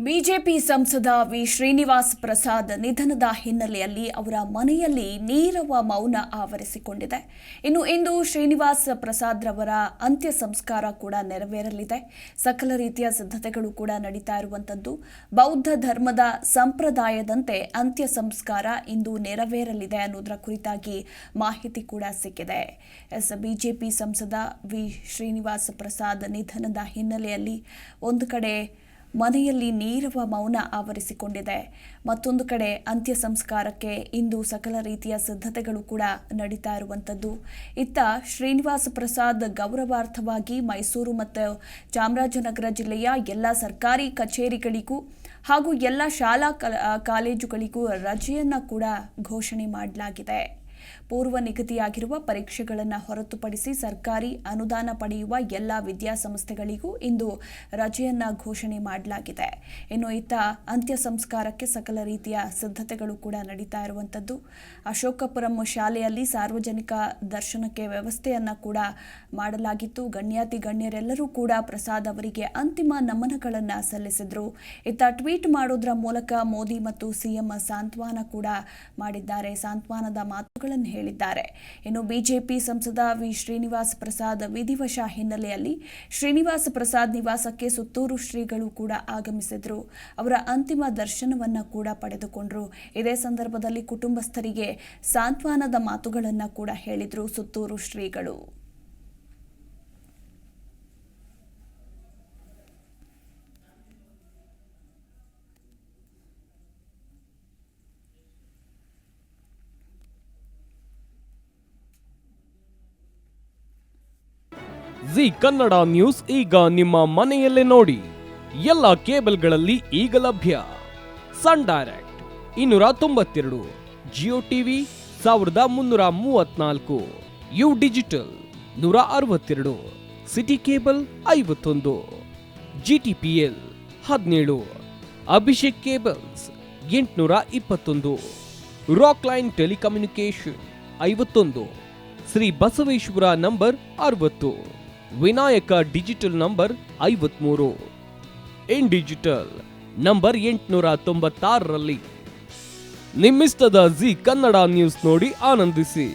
BJP ಸಂಸದ V Srinivas Prasad ನಿಧನದ ಹಿನ್ನೆಲೆಯಲ್ಲಿ ಅವರ ಮನೆಯಲ್ಲಿ ನೀರವ ಮೌನ ಆವರಿಸಿಕೊಂಡಿದೆ. ಇನ್ನು ಇಂದು ಶ್ರೀನಿವಾಸ್ ಪ್ರಸಾದ್ ರವರ ಅಂತ್ಯ ಸಂಸ್ಕಾರ ಕೂಡ ನೆರವೇರಲಿದೆ. ಸಕಲ ರೀತಿಯ ಸಿದ್ಧತೆಗಳು ಕೂಡ ನಡೀತಾ ಇರುವಂತದ್ದು. ಬೌದ್ಧ ಧರ್ಮದ ಸಂಪ್ರದಾಯದಂತೆ ಅಂತ್ಯ ಸಂಸ್ಕಾರ ಇಂದು ನೆರವೇರಲಿದೆ ಅನ್ನೋದರ ಕುರಿತಾಗಿ ಮಾಹಿತಿ ಕೂಡ ಸಿಕ್ಕಿದೆ. ಬಿಜೆಪಿ ಸಂಸದ ವಿ ಶ್ರೀನಿವಾಸ್ ಪ್ರಸಾದ್ ನಿಧನದ ಹಿನ್ನೆಲೆಯಲ್ಲಿ ಒಂದು ಕಡೆ ಮನೆಯಲ್ಲಿ ನೀರವ ಮೌನ ಆವರಿಸಿಕೊಂಡಿದೆ. ಮತ್ತೊಂದು ಕಡೆ ಅಂತ್ಯ ಸಂಸ್ಕಾರಕ್ಕೆ ಇಂದು ಸಕಲ ರೀತಿಯ ಸಿದ್ಧತೆಗಳು ಕೂಡ ನಡೀತಾ ಇರುವಂಥದ್ದು. ಇತ್ತ ಶ್ರೀನಿವಾಸ ಪ್ರಸಾದ್ ಗೌರವಾರ್ಥವಾಗಿ ಮೈಸೂರು ಮತ್ತು ಚಾಮರಾಜನಗರ ಜಿಲ್ಲೆಯ ಎಲ್ಲ ಸರ್ಕಾರಿ ಕಚೇರಿಗಳಿಗೂ ಹಾಗೂ ಎಲ್ಲ ಶಾಲಾ ಕಾಲೇಜುಗಳಿಗೂ ರಜೆಯನ್ನು ಕೂಡ ಘೋಷಣೆ ಮಾಡಲಾಗಿದೆ. ಪೂರ್ವ ನಿಗದಿಯಾಗಿರುವ ಪರೀಕ್ಷೆಗಳನ್ನು ಹೊರತುಪಡಿಸಿ ಸರ್ಕಾರಿ ಅನುದಾನ ಪಡೆಯುವ ಎಲ್ಲ ವಿದ್ಯಾಸಂಸ್ಥೆಗಳಿಗೂ ಇಂದು ರಜೆಯನ್ನ ಘೋಷಣೆ ಮಾಡಲಾಗಿದೆ. ಇನ್ನು ಇತ್ತ ಅಂತ್ಯ ಸಂಸ್ಕಾರಕ್ಕೆ ಸಕಲ ರೀತಿಯ ಸಿದ್ಧತೆಗಳು ಕೂಡ ನಡೀತಾ ಇರುವಂಥದ್ದು. ಅಶೋಕಪುರಂ ಶಾಲೆಯಲ್ಲಿ ಸಾರ್ವಜನಿಕ ದರ್ಶನಕ್ಕೆ ವ್ಯವಸ್ಥೆಯನ್ನ ಕೂಡ ಮಾಡಲಾಗಿತ್ತು. ಗಣ್ಯರೆಲ್ಲರೂ ಕೂಡ ಪ್ರಸಾದ್ ಅವರಿಗೆ ಅಂತಿಮ ನಮನಗಳನ್ನು ಸಲ್ಲಿಸಿದ್ರು. ಇತ್ತ ಟ್ವೀಟ್ ಮಾಡೋದ್ರ ಮೂಲಕ ಮೋದಿ ಮತ್ತು ಸಿಎಂ ಸಾಂತ್ವನ ಕೂಡ ಮಾಡಿದ್ದಾರೆ. ಸಾಂತ್ವನದ ಮಾತುಗಳನ್ನು ಹೇಳಿದ್ದಾರೆ. ಇನ್ನು ಬಿಜೆಪಿ ಸಂಸದ ವಿ ಶ್ರೀನಿವಾಸ್ ಪ್ರಸಾದ್ ವಿಧಿವಶ ಹಿನ್ನೆಲೆಯಲ್ಲಿ ಶ್ರೀನಿವಾಸ್ ಪ್ರಸಾದ್ ನಿವಾಸಕ್ಕೆ ಸುತ್ತೂರು ಶ್ರೀಗಳು ಕೂಡ ಆಗಮಿಸಿದ್ರು. ಅವರ ಅಂತಿಮ ದರ್ಶನವನ್ನ ಕೂಡ ಪಡೆದುಕೊಂಡ್ರು. ಇದೇ ಸಂದರ್ಭದಲ್ಲಿ ಕುಟುಂಬಸ್ಥರಿಗೆ ಸಾಂತ್ವನದ ಮಾತುಗಳನ್ನ ಕೂಡ ಹೇಳಿದ್ರು ಸುತ್ತೂರು ಶ್ರೀಗಳು. ಜಿ ಕನ್ನಡ ನ್ಯೂಸ್ ಈಗ ನಿಮ್ಮ ಮನೆಯಲ್ಲೇ ನೋಡಿ. ಎಲ್ಲ ಕೇಬಲ್ಗಳಲ್ಲಿ ಈಗ ಲಭ್ಯ. Sun Direct 292, Jio TV 1334, U digital 162, city cable 51, GTPL 17, Abhishek cables 821, rock line telecommunication 51, Shri Basaveshwara number 60, Vinayaka digital number 53, in digital number 896ರಲ್ಲಿ ನಿಮ್ಮಿಸ್ತದ ಜಿ ಕನ್ನಡ ನ್ಯೂಸ್ ನೋಡಿ ಆನಂದಿಸಿ.